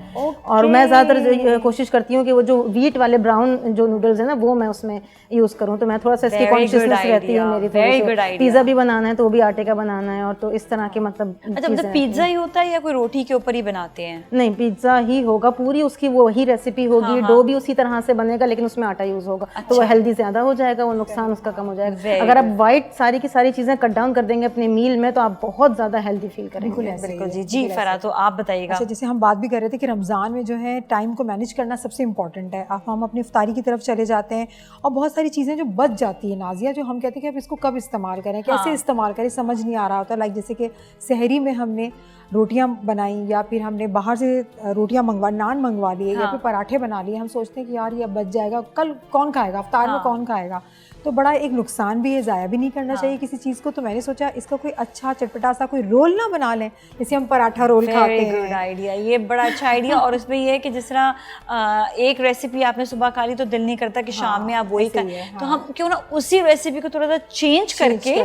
और मैं ज़्यादातर कोशिश करती हूँ कि वो जो वीट वाले ब्राउन जो नूडल्स है ना वो मैं उसमें यूज़ करूँ। तो मैं थोड़ा सा इसकी कॉन्शियसनेस रहती है मेरी। पिज़्ज़ा भी बनाना है तो वो भी आटे का बनाना है, और तो इस तरह के मतलब। अच्छा, पिज़्ज़ा ही होता है या कोई रोटी के ऊपर ही बनाते हैं? नहीं, पिज्जा ही होगा, पूरी उसकी वो वही रेसिपी होगी। डो भी उसी तरह से बनेगा लेकिन उसमें आटा यूज होगा। तो वो हेल्दी ज्यादा हो जाएगा, वो नुकसान उसका कम हो जाएगा। अगर आप वाइट सारी की सारी चीजें कट डाउन कर देंगे अपने मील में तो आप बहुत ज्यादा हेल्दी फील करेंगे। बिल्कुल जी। जी फरा, तो आप बताइएगा। अच्छा, जैसे हम बात भी कर रहे थे कि रमज़ान में जो है टाइम को मैनेज करना सबसे इंपॉर्टेंट है। अब हम अपनी इफ्तारी की तरफ चले जाते हैं और बहुत सारी चीज़ें जो बच जाती है नाजिया, जो हम कहते हैं कि आप इसको कब इस्तेमाल करें, कैसे इस्तेमाल करें, समझ नहीं आ रहा होता। लाइक जैसे कि सहरी में हमने रोटियां बनाई या फिर हमने बाहर से रोटियां नान मंगवा लिए या फिर पराठे बना लिए। हम सोचते हैं कि यार ये अब बच जाएगा, कल कौन खाएगा, इफ्तार में कौन खाएगा। तो बड़ा एक नुकसान भी है, ज़ाया भी नहीं करना चाहिए किसी चीज़ को। तो मैंने सोचा इसका कोई अच्छा चटपटा सा कोई रोल ना बना लें, जैसे हम पराठा रोल खाते हैं। गुड आइडिया, ये बड़ा अच्छा आइडिया। और उसमें ये है कि जिस तरह एक रेसिपी आपने सुबह खा ली तो दिल नहीं करता कि शाम में आप वही खाएं, तो हम क्यों ना उसी रेसिपी को थोड़ा सा चेंज करके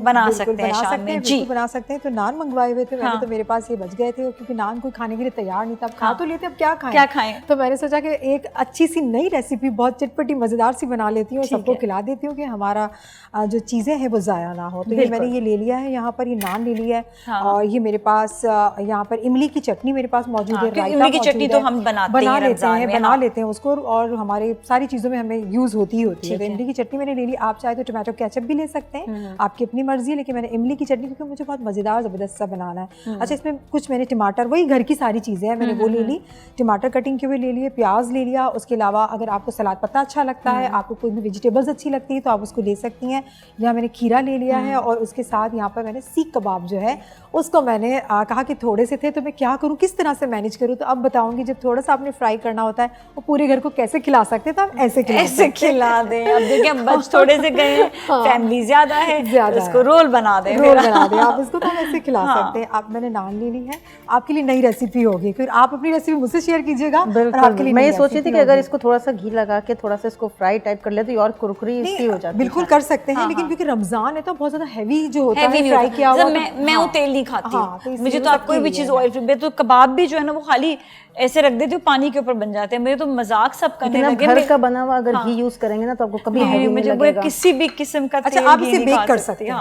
बना सकते हैं शाम में। जी बना सकते हैं। तो नान मंगवाए हुए थे मैंने, तो मेरे पास ये बच गए थे क्योंकि नान कोई खाने के लिए तैयार नहीं था। अब खा तो लेते, अब क्या खाएं। तो मैंने सोचा कि एक अच्छी सी नई रेसिपी बहुत चटपटी मज़ेदार सी बना लेती हूँ, सबको खिला देती हूँ कि हमारा जो चीज़ें हैं वो ज़ाया ना हो। तो ये मैंने ये ले लिया है, यहाँ पर ये नान ले लिया है। और ये मेरे पास यहाँ पर इमली की चटनी मेरे पास मौजूद है। इमली की चटनी तो हम बना लेते हैं उसको, और हमारे सारी चीज़ों में हमें यूज़ होती है। तो इमली की चटनी मैंने ले ली। आप चाहे तो टमाटो केचप भी ले सकते हैं, आपकी अपनी मर्जी है, लेकिन मैंने इमली की चटनी क्योंकि मुझे बहुत मज़ेदार ज़बरदस्त सा बनाना है। अच्छा, इसमें कुछ मैंने टमाटर, वही घर की सारी चीज़ें हैं, मैंने वो ले ली। टमाटर कटिंग के हुए ले लिए, प्याज ले लिया। उसके अलावा अगर आपको सलाद पत्ता अच्छा लगता है, आपको कोई भी वेजिटेबल्स अच्छी लगती है तो आप उसको ले सकती हैं। यहाँ मैंने खीरा ले लिया है और उसके साथ यहाँ पर मैंने सीख कबाब जो है उसको मैंने कहा कि थोड़े से थे तो मैं क्या करूँ, किस तरह से मैनेज करूँ। तो अब बताऊँगी, जब थोड़ा सा आपने फ्राई करना होता है वो पूरे घर को कैसे खिला सकते हैं, तो आप ऐसे खिला दें। अब देखिए अब बच थोड़े से गए हैं, फैमिली ज्यादा है, तो उसको रोल बना दें, आप इसको तो ऐसे खिला सकते हैं। आप मैंने नान ले ली है, आपके लिए नई रेसिपी होगी, फिर आप अपनी रेसिपी मुझसे शेयर कीजिएगा। आपके लिए मैं ये सोच रही थी कि अगर इसको थोड़ा सा घी लगा के थोड़ा सा इसको फ्राई टाइप कर ले तो और कुरकुरी सी हो जाती है। बिल्कुल कर सकते हैं, लेकिन क्योंकि रमजान है तो बहुत ज्यादा हैवी जो होता है फ्राई किया हुआ, मैं वो तेल नहीं खाती, मुझे तो आप कोई भी चीज ऑयल फ्री, तो कबाब भी जो है ना वो खाली ऐसे रख देती हूँ, पानी के ऊपर बन जाते हैं। मेरे तो मजाक सब करने लगे। घर का बना हुआ अगर घी यूज करेंगे ना तो आपको कभी हैवी नहीं लगेगा। किसी भी किस्म का अच्छा, आप इसे बेक कर सकते हैं।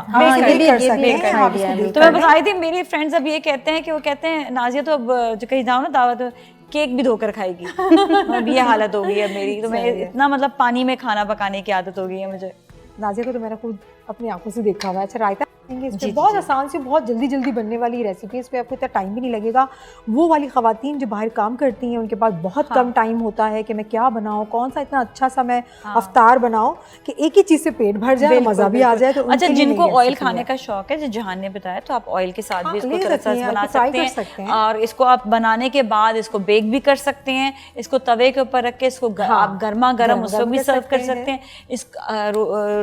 तो मैं बता रही थी, मेरे फ्रेंड्स अब ये कहते हैं कि वो कहते हैं नाजिया तो अब जो कहीं जाओ ना दावत केक भी धोकर खाएगी। अब ये हालत हो गई है मेरी, तो मैं इतना मतलब पानी में खाना पकाने की आदत हो गई है मुझे। नाजिया को तो मैंने खुद अपनी आंखों से देखा हुआ है। अच्छा, रायता इस पे बहुत आसान से बहुत जल्दी जल्दी बनने वाली रेसिपी, इस पे आपको इतना टाइम भी नहीं लगेगा। वो वाली ख़वातीन जो बाहर काम करती हैं उनके पास बहुत कम टाइम होता है कि मैं क्या बनाऊँ, कौन सा इतना अच्छा सा मैं अफ्तार बनाऊँ कि एक ही चीज़ से पेट भर जाए, मज़ा भी आ जाए। तो अच्छा, जिनको ऑयल खाने का शौक है, जो जहान ने बताया, तो आप ऑयल के साथ भी इसको बना सकते हैं और इसको आप बनाने के बाद इसको बेक भी कर सकते हैं। इसको तवे के ऊपर रख के इसको आप गर्मा गर्म उसको भी सर्व कर सकते हैं। इस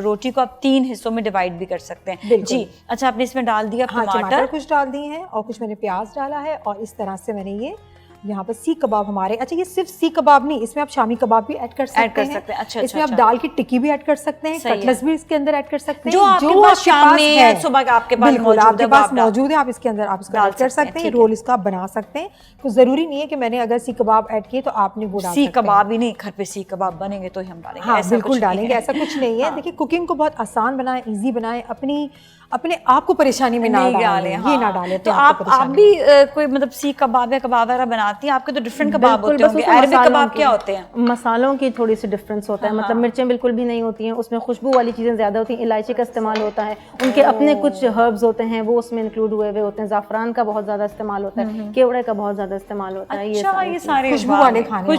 रोटी को आप 3 हिस्सों में डिवाइड भी कर सकते हैं जी। अच्छा, आपने इसमें डाल दिया टमाटर कुछ डाल दिए हैं और कुछ मैंने प्याज डाला है और इस तरह से मैंने ये यहाँ पर सीख कबाब हमारे। अच्छा, ये सिर्फ सीख कबाब नहीं, इसमें आप शामी कबाब भी ऐड कर सकते हैं। अच्छा, इसमें आप दाल की टिक्की भी ऐड कर सकते हैं, कटलेट्स भी इसके अंदर ऐड कर सकते हैं। जो आपके पास शाम में है, सुबह आपके पास मौजूद है, आप इसके अंदर आप इसको ऐड कर सकते हैं। रोल इसका बना सकते हैं। तो जरूरी नहीं है कि मैंने अगर सीख कबाब ऐड किए तो आपने वो डाल सीख कबाब ही नहीं, घर पे सीख कबाब बनेंगे तो हम डालेंगे। हाँ, बिल्कुल डालेंगे, ऐसा कुछ नहीं है। देखिए, कुकिंग को बहुत आसान बनाएं, इजी बनाएं, अपने आप को परेशानी में ना डालें, ये ना डालें। तो आप भी कोई मतलब सीख कबाब या कबाब वगैरह बनाती हैं? आपके तो डिफरेंट कबाब होते होंगे। अरबिक कबाब क्या होते हैं? मसालों की थोड़ी सी डिफरेंस होता है, मतलब मिर्चें बिल्कुल भी नहीं होती हैं उसमें, खुशबू वाली चीज़ें ज़्यादा होती हैं, इलायची का इस्तेमाल होता है, उनके अपने कुछ हर्ब्स होते हैं वो उसमें इंक्लूड हुए हुए होते हैं, ज़ाफ़रान का बहुत ज़्यादा इस्तेमाल होता है, केवड़े का बहुत ज़्यादा इस्तेमाल होता है। ये सारे खुशबू वाले खाने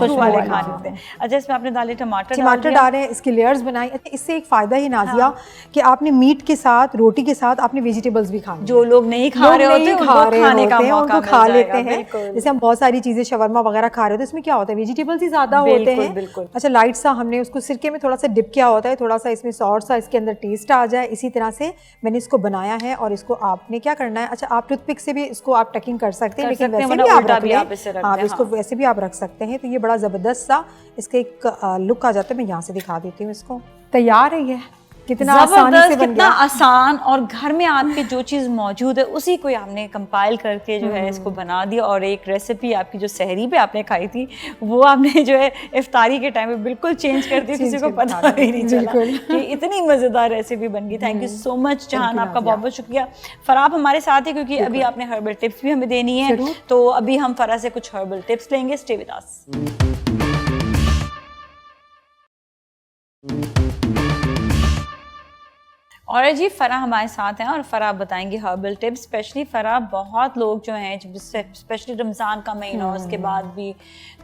होते हैं। अच्छा, इसमें आपने डाले टमाटर डाले, इसकी लेयर्स बनाई। इससे एक फ़ायदा ही नाजिया कि आपने मीट के साथ, रोटी के साथ आपने वेजिटेबल्स भी खाने, जो लोग नहीं खा रहे होते उनको खाने का मौका उनको खा लेते हैं। जैसे हम बहुत सारी चीजें शवरमा वगैरह खा रहे होते हैं, इसमें क्या होता है, वेजिटेबल्स ही ज्यादा होते हैं। अच्छा, लाइट सा हमने उसको सिरके में थोड़ा सा डिप किया होता है, थोड़ा सा इसमें सॉस सा इसके अंदर टेस्ट आ जाए, इसी तरह से मैंने इसको बनाया है। और इसको आपने क्या करना है, अच्छा आप टूथपिक से भी इसको आप टकिंग कर सकते हैं, लेकिन वैसे भी आप आप इसको वैसे भी आप रख सकते हैं। तो ये बड़ा जबरदस्त सा इसका एक लुक आ जाता है। मैं यहाँ से दिखा देती हूँ इसको। तैयार है ये, कितना आसानी से बन कितना आसान, और घर में आपके जो चीज़ मौजूद है उसी को आपने कंपाइल करके जो है इसको बना दिया। और एक रेसिपी आपकी जो सहरी पे आपने खाई थी वो आपने जो है इफ्तारी के टाइम पे बिल्कुल चेंज कर दी, किसी को पता भी नहीं चला कि इतनी मज़ेदार रेसिपी बन गई। थैंक यू सो मच जहान, आपका बहुत बहुत शुक्रिया। फराब हमारे साथ है क्योंकि अभी आपने हर्बल टिप्स भी हमें देनी है, तो अभी हम फरा से कुछ हर्बल टिप्स लेंगे। Stay with us. और जी फरा हमारे साथ हैं और फरा बताएंगे हर्बल टिप्स। स्पेशली फरा, बहुत लोग जो हैं जिससे स्पेशली रमज़ान का महीना उसके बाद भी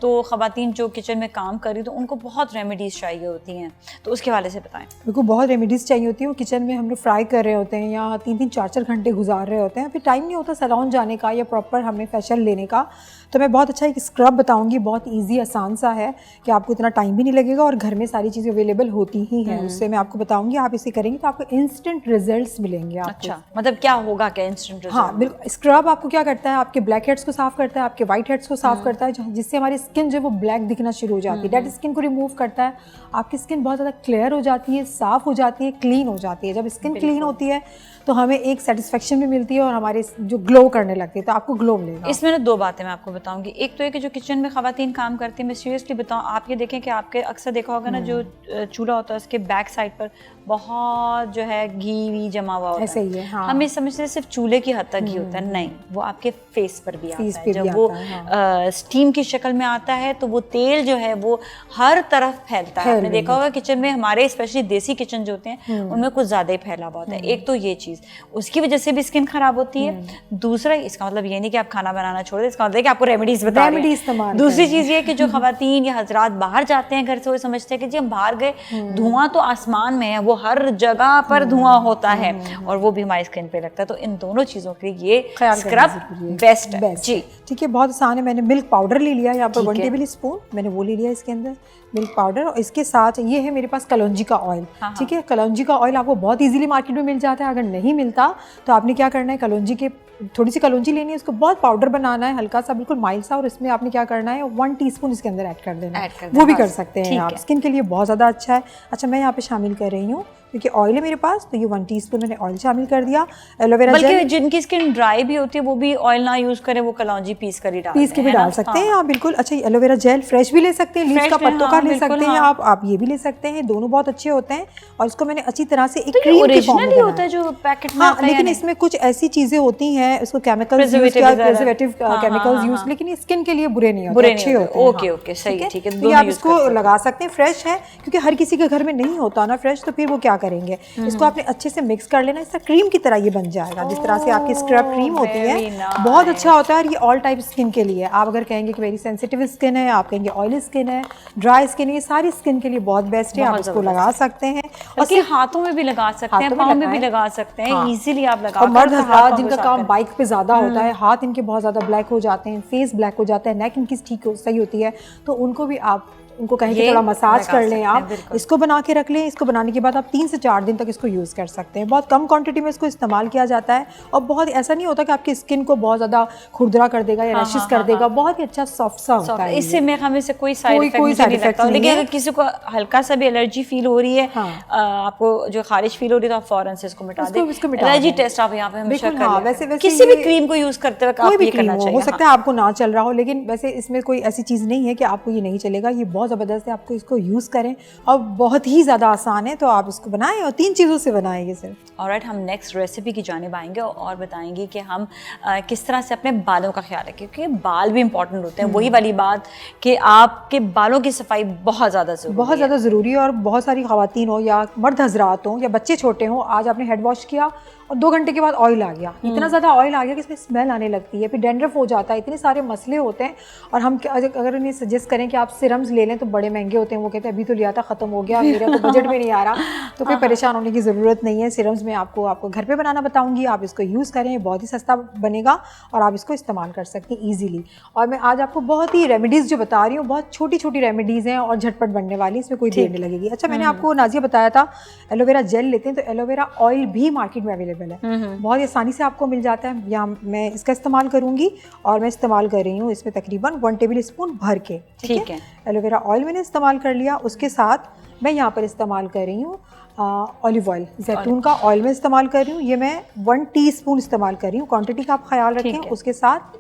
तो ख़वातीन जो किचन में काम कर रही तो उनको बहुत रेमेडीज़ चाहिए होती हैं, तो उसके हवाले से बताएं। उनको बहुत रेमेडीज़ चाहिए होती हैं। वो किचन में हम लोग फ्राई कर रहे होते हैं या 3-3 4-4 घंटे गुजार रहे होते हैं, फिर टाइम नहीं होता सैलून जाने का या प्रॉपर हमें फेशियल लेने का। तो मैं बहुत अच्छा एक स्क्रब बताऊंगी, बहुत इजी आसान सा है कि आपको इतना टाइम भी नहीं लगेगा और घर में सारी चीज़ें अवेलेबल होती ही हैं। उससे मैं आपको बताऊंगी, आप इसे करेंगे तो आपको इंस्टेंट रिजल्ट्स मिलेंगे आपको। अच्छा, मतलब क्या होगा, क्या इंस्टेंट रिजल्ट? हाँ बिल्कुल। स्क्रब आपको क्या करता है, आपके ब्लैक हेड्स को साफ करता है, आपके वाइट हेड्स को साफ करता है, जिससे हमारी स्किन जो है वो ब्लैक दिखना शुरू हो जाती है। डेड स्किन को रिमूव करता है, आपकी स्किन बहुत ज़्यादा क्लियर हो जाती है, साफ हो जाती है, क्लीन हो जाती है। जब स्किन क्लीन होती है तो हमें एक सेटिस्फेक्शन भी मिलती है और हमारे जो ग्लो करने लगती है, तो आपको ग्लो मिलेगा। इसमें ना 2 बातें मैं आपको बताऊंगी। एक तो है कि जो किचन में ख़वातीन काम करती हैं, मैं सीरियसली बताऊं, आप ये देखें कि आपके अक्सर देखा होगा ना, जो चूल्हा होता है उसके बैक साइड पर बहुत जो है घी जमा हुआ होता है। ऐसे ही है, हाँ। हम ये समझते हैं सिर्फ चूल्हे की हद तक घी होता है, नहीं, वो आपके फेस पर भी आता है। जब वो स्टीम की शक्ल में आता है तो वो तेल जो है वो हर तरफ फैलता है। आपने देखा होगा किचन में हमारे, स्पेशली देसी किचन जो होते हैं उनमें कुछ ज़्यादा ही फैला हुआ होता है। एक तो ये चीज़, उसकी वजह से भी स्किन खराब होती है। दूसरा, इसका मतलब ये नहीं कि आप खाना बनाना छोड़ दें, इसका मतलब कि आपको आपको रेमेडीज बता रहे रेमेडी हैं। इस्तेमाल दूसरी चीज ये कि जो खवातीन या हजरात बाहर जाते हैं घर से, वो समझते हैं कि जी हम बाहर गए, धुआं तो आसमान में है, वो हर जगह पर धुआं होता है और वो भी हमारी स्किन पे लगता है। तो इन दोनों चीजों के लिए ये ख्याल करना स्क्रब जरूरी है। बेस्ट है बेस्ट जी। ठीक है, बहुत आसान है। मैंने मिल्क पाउडर ले लिया यहाँ पर ठीक 1 है। टेबल स्पून, मैंने वो ले लिया इसके अंदर मिल्क पाउडर। और इसके साथ ये है मेरे पास कलौंजी का ऑयल। ठीक है, कलौंजी का ऑयल आपको बहुत इजीली मार्केट में मिल जाता है। अगर नहीं मिलता तो आपने क्या करना है, कलौंजी के थोड़ी सी कलौंजी लेनी है, उसको बहुत पाउडर बनाना है, हल्का सा बिल्कुल माइल्ड सा, और इसमें आपने क्या करना है 1 टीस्पून इसके अंदर ऐड कर देना है। वो भी कर सकते हैं आप, स्किन के लिए बहुत ज़्यादा अच्छा है। अच्छा, मैं यहाँ पे शामिल कर रही हूँ क्योंकि ऑयल है मेरे पास, तो ये 1 टीस्पून मैंने ऑयल शामिल कर दिया। एलोवेरा जेल, बल्कि जिनकी स्किन ड्राई भी होती है वो भी ऑयल ना यूज करें, वो कलौंजी पीस कर ही डालते हैं, पीस के भी डाल सकते हैं आप, बिल्कुल। अच्छा, एलोवेरा जेल फ्रेश भी ले सकते हैं, लीव्स का, पत्तों का ले सकते हैं आप ये भी ले सकते हैं, दोनों बहुत अच्छे होते हैं। और इसको मैंने अच्छी तरह से एक क्रीम के फॉर्म में होता है जो पैकेट में आता है, लेकिन इसमें कुछ ऐसी चीजें होती हैं, इसको प्रिजर्वेटिव केमिकल्स यूज, लेकिन ये स्किन के लिए बुरे नहीं होते, अच्छे होते हैं। ओके ओके, सही है, ठीक है। तो आप इसको लगा सकते हैं, फ्रेश है, क्योंकि हर किसी के घर में नहीं होता ना फ्रेश, तो फिर वो क्या करेंगे, इसको आपने अच्छे से मिक्स कर लेना, इसका क्रीम की तरह ये बन जाएगा, जिस तरह से आपकी स्क्रब क्रीम होती है, बहुत अच्छा होता है। और ये ऑल टाइप स्किन के लिए, आप अगर कहेंगे कि वेरी सेंसिटिव स्किन है, आप कहेंगे ऑयली स्किन है, ड्राई स्किन है, ये सारी स्किन के लिए बहुत बेस्ट है, आप इसको लगा सकते हैं। और सिर्फ हाथों में भी लगा सकते हैं, पाँव में भी लगा सकते हैं, इजीली आप लगा। और मर्द हजरात जिनका काम बाइक पे ज्यादा होता है, हाथ इनके बहुत ज्यादा ब्लैक हो जाते हैं, फेस ब्लैक हो जाता है, नेक इनकी सही होती है, तो उनको भी आप उनको कहें कि थोड़ा मसाज कर लें, आप इसको बना के रख लें। इसको बनाने के बाद आप 3 से 4 दिन तक इसको यूज़ कर सकते हैं। बहुत कम क्वांटिटी में इसको इस्तेमाल किया जाता है और बहुत ऐसा नहीं होता कि आपकी स्किन को बहुत ज़्यादा खुरदरा कर देगा या रैशेस कर देगा, बहुत ही अच्छा सॉफ्ट सा होता है। इससे मेरे ख्याल में से कोई साइड इफेक्ट नहीं लगता, लेकिन अगर किसी को हल्का सा भी एलर्जी फील हो रही है, आपको जो खारिश फील हो रही है, तो आप फौरन से इसको मिटा दें। एलर्जी टेस्ट आप यहाँ पे हमेशा कर लें, किसी भी क्रीम को यूज़ करते वक्त आप ये करना चाहिए। हो सकता है आपको ना चल रहा हो, लेकिन वैसे इसमें कोई ऐसी चीज़ नहीं है कि आपको ये नहीं चलेगा, ये बहुत ज़बरदस्त है, आपको इसको यूज़ करें और बहुत ही ज़्यादा आसान है, तो आप इसको बनाएं और 3 चीज़ों से बनाएंगे सिर्फ। ऑलराइट, हम नेक्स्ट रेसिपी की जानिब आएंगे और बताएंगे कि हम किस तरह से अपने बालों का ख्याल रखें, क्योंकि बाल भी इंपॉर्टेंट होते हैं। वही वाली बात कि आपके बालों की सफाई बहुत ज़्यादा ज़रूरी है। और बहुत सारी ख़वातीन हो या मर्द हजरात हो या बच्चे छोटे हों, आज आपने हेड वॉश किया और 2 घंटे के बाद ऑयल आ गया, इतना ज़्यादा ऑयल आ गया कि इसमें स्मेल आने लगती है, फिर डैंड्रफ हो जाता है, इतने सारे मसले होते हैं। और हम अगर उन्हें सजेस्ट करें कि आप सिरम्स ले लें तो बड़े महंगे होते हैं, वो कहते हैं अभी तो लिया था, ख़त्म हो गया, मेरा तो बजट में नहीं आ रहा, तो फिर परेशान होने की ज़रूरत नहीं है। सिरम्स में आपको घर पे बनाना बताऊंगी, आप इसको यूज़ करें, बहुत ही सस्ता बनेगा और आप इसको इस्तेमाल कर सकते हैं ईजिली। और मैं आज आपको बहुत ही रेमेडीज़ जो बता रही हूँ, बहुत छोटी छोटी रेमेडीज़ हैं और झटपट बनने वाली, इसमें कोई देर नहीं लगेगी। अच्छा, मैंने आपको नाजिया बताया था एलोवेरा जेल लेते हैं, तो एलोवेरा ऑयल भी मार्केट में अवेलेबल है, बहुत आसानी से आपको मिल जाता है। यहाँ मैं इसका इस्तेमाल करूँगी और मैं इस्तेमाल कर रही हूँ इसमें तकरीबन 1 टेबल स्पून भर के। ठीक है, एलोवेरा ऑयल मैंने इस्तेमाल कर लिया। उसके साथ मैं यहाँ पर इस्तेमाल कर रही हूँ ऑलिव ऑयल, जैतून का ऑयल में इस्तेमाल कर रही हूँ, ये मैं 1 टीस्पून इस्तेमाल कर रही हूँ, क्वांटिटी का आप ख्याल रखें। उसके साथ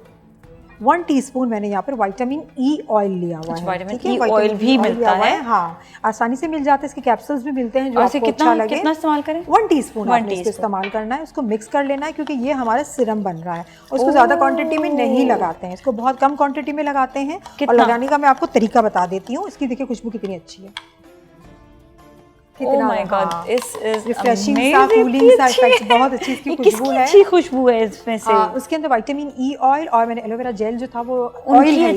1 टीस्पून मैंने यहाँ पर विटामिन ई ऑयल लिया हुआ है। विटामिन ई ऑयल भी मिलता है, हाँ, आसानी से मिल जाता है, इसके कैप्सूल्स भी मिलते हैं जो आपको अच्छा लगे। कितना इस्तेमाल करें? 1 टीस्पून आपने इसको इस्तेमाल करना है, उसको मिक्स कर लेना है, क्योंकि ये हमारा सिरम बन रहा है और इसको ज़्यादा क्वांटिटी में नहीं लगाते हैं, इसको बहुत कम क्वांटिटी में लगाते हैं। और लगाने का मैं आपको तरीका बता देती हूँ, इसकी देखिए खुशबू कितनी अच्छी है, Oh my God, this is refreshing सा, कूलिंग सा इफेक्ट, बहुत अच्छी इसकी खुशबू है। अच्छी खुशबू है इसमें से। उसके अंदर विटामिन ई ऑयल और मैंने एलोवेरा जेल जो था वो ऑयल है,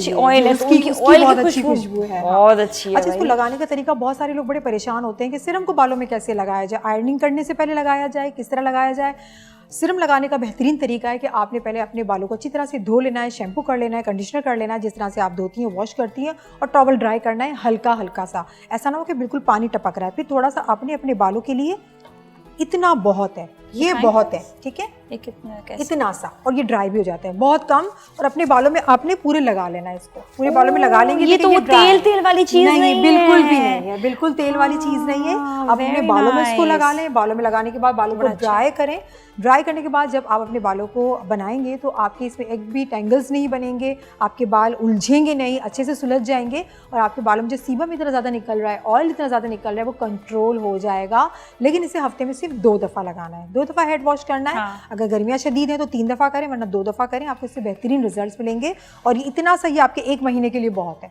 उसकी बहुत अच्छी खुशबू है, बहुत अच्छी है। अच्छा, इसको लगाने का तरीका, बहुत सारे लोग बड़े परेशान होते हैं कि सिरम को बालों में कैसे लगाया जाए, आयरनिंग करने से पहले लगाया जाए, किस तरह लगाया जाए। सिरम लगाने का बेहतरीन तरीका है कि आपने पहले अपने बालों को अच्छी तरह से धो लेना है, शैम्पू कर लेना है, कंडीशनर कर लेना है, जिस तरह से आप धोती हैं वॉश करती हैं, और टॉवल ड्राई करना है हल्का हल्का सा, ऐसा ना हो कि बिल्कुल पानी टपक रहा है। फिर थोड़ा सा आपने अपने बालों के लिए, इतना बहुत है, ये बहुत है, ठीक है, इतना सा, और ये ड्राई भी हो जाता है बहुत कम। और अपने बालों में आपने पूरे लगा लेना है, इसको पूरे बालों में लगा लेंगे। ये तो तेल वाली चीज नहीं, बिल्कुल भी नहीं है, बिल्कुल तेल वाली चीज नहीं है। आप अपने बालों में इसको लगा लें, बालों में लगाने के बाद बालों को ड्राई करें। ड्राई करने के बाद जब आप अपने बालों को बनाएंगे तो आपके इसमें एक भी टेंगल्स नहीं बनेंगे, आपके बाल उलझेंगे नहीं, अच्छे से सुलझ जाएंगे, और आपके बालों में जो सीबम इतना ज़्यादा निकल रहा है, ऑयल इतना ज़्यादा निकल रहा है, वो कंट्रोल हो जाएगा। लेकिन इसे हफ्ते में सिर्फ 2 दफ़ा लगाना है, 2 दफ़ा हेड वॉश करना है। अगर गर्मियाँ शदीद हैं तो 3 दफ़ा करें, वरना 2 दफ़ा करें, आपको इससे बेहतरीन रिजल्ट्स मिलेंगे। और ये इतना सही, आपके 1 महीने के लिए बहुत है।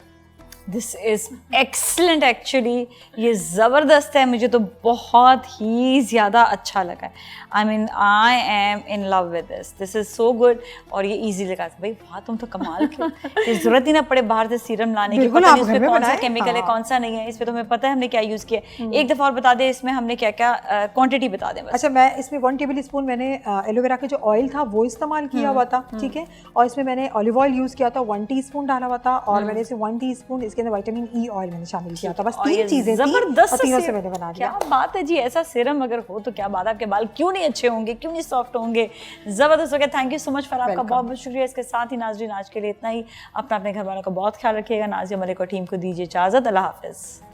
दिस इज एक्सलेंट एक्चुअली, ये ज़बरदस्त है, मुझे तो बहुत ही ज़्यादा अच्छा लगा। I mean I am in love with this is so good. और ये इजी लगा भाई, वाह तुम तो कमाल के, ये ज़रूरत ही ना पड़े बाहर से सीरम लाने की, बिल्कुल, पता नहीं आप घर इसमें में कौन सा बनाएं। केमिकल है कौन सा नहीं है, इस पे तो हमें पता है हमने क्या यूज़ किया है। एक दफ़ा और बता दें इसमें हमने क्या क्या क्वांटिटी बता दें बस। अच्छा, मैं इसमें 1 टेबल स्पून मैंने एलोवेरा का जो ऑयल था वो इस्तेमाल किया हुआ था, ठीक है। और इसमें मैंने ऑलिव ऑयल यूज़ किया था, 1 टीस्पून डाला हुआ था। और मैंने इसे 1 टीस्पून इसके अंदर विटामिन ई ऑयल मैंने शामिल किया था। बस और ये 3 चीज़ें थी जबरदस्त और तीनों से से- मैंने बना लिया। क्या बात है जी, ऐसा सीरम अगर हो तो क्या बात है, आपके बाल क्यों नहीं अच्छे होंगे, क्यों नहीं सॉफ्ट होंगे। जबरदस्त हो गया। Thank you so much for, आपका बहुत बहुत शुक्रिया। इसके साथ ही नाज़रीन आज के लिए इतना ही। अपने घर वालों का बहुत ख्याल रखिएगा। नाज़िया मलिक और टीम को दीजिए इजाज़त। अल्लाह हाफ़िज़।